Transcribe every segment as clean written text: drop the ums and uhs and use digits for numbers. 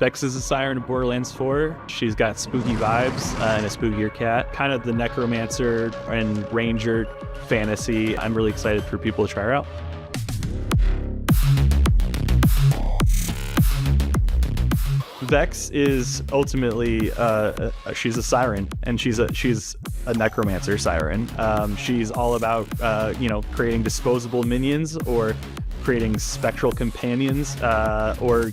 Vex is a siren in Borderlands 4. She's got spooky vibes and a spookier cat. Kind of the necromancer and ranger fantasy. I'm really excited for people to try her out. Vex is ultimately she's a siren, and she's a necromancer siren. She's all about creating disposable minions or creating spectral companions, or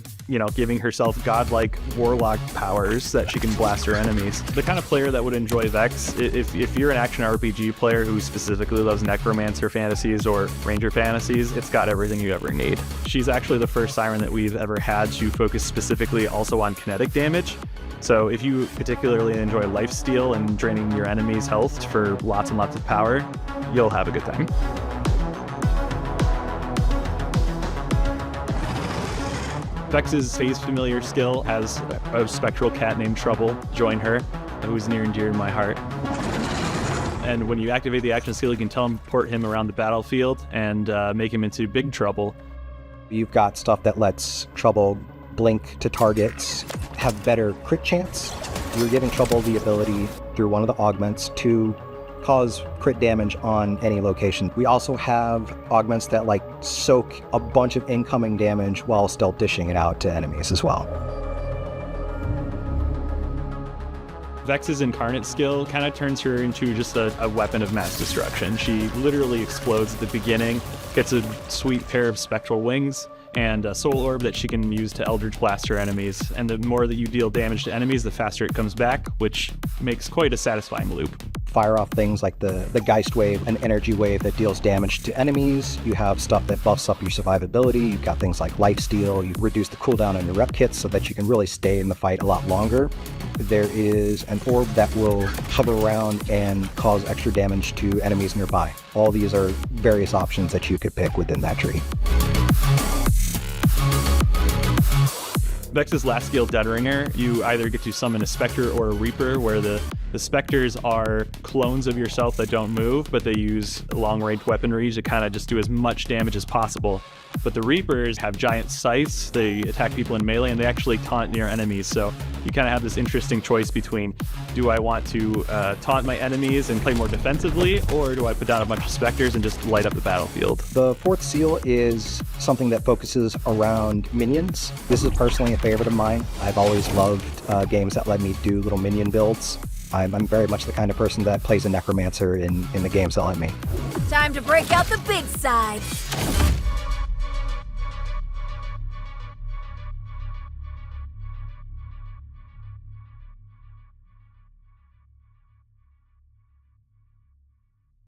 giving herself godlike warlock powers that she can blast her enemies. The kind of player that would enjoy Vex, if you're an action RPG player who specifically loves necromancer fantasies or ranger fantasies, it's got everything you ever need. She's actually the first siren that we've ever had to focus specifically also on kinetic damage. So if you particularly enjoy lifesteal and draining your enemy's health for lots and lots of power, you'll have a good time. Vex's phase familiar skill has a spectral cat named Trouble join her, who's near and dear to my heart. And when you activate the action skill, you can teleport him around the battlefield and make him into big trouble. You've got stuff that lets Trouble blink to targets, have better crit chance. You're giving Trouble the ability through one of the augments to cause crit damage on any location. We also have augments that soak a bunch of incoming damage while still dishing it out to enemies as well. Vex's incarnate skill kind of turns her into just a weapon of mass destruction. She literally explodes at the beginning, gets a sweet pair of spectral wings, and a soul orb that she can use to eldritch blast her enemies. And the more that you deal damage to enemies, the faster it comes back, which makes quite a satisfying loop. Fire off things like the Geist Wave, an energy wave that deals damage to enemies. You have stuff that buffs up your survivability. You've got things like lifesteal. You reduce the cooldown on your rep kits so that you can really stay in the fight a lot longer. There is an orb that will hover around and cause extra damage to enemies nearby. All these are various options that you could pick within that tree. Vex's last skill, Deadringer, you either get to summon a Spectre or a Reaper, where the Spectres are clones of yourself that don't move, but they use long-range weaponry to kind of just do as much damage as possible. But the Reapers have giant scythes, they attack people in melee, and they actually taunt your enemies. So you kind of have this interesting choice between, do I want to taunt my enemies and play more defensively, or do I put down a bunch of Spectres and just light up the battlefield? The fourth seal is something that focuses around minions. This is personally a favorite of mine. I've always loved games that let me do little minion builds. I'm very much the kind of person that plays a necromancer in the games that let me. Time to break out the big side.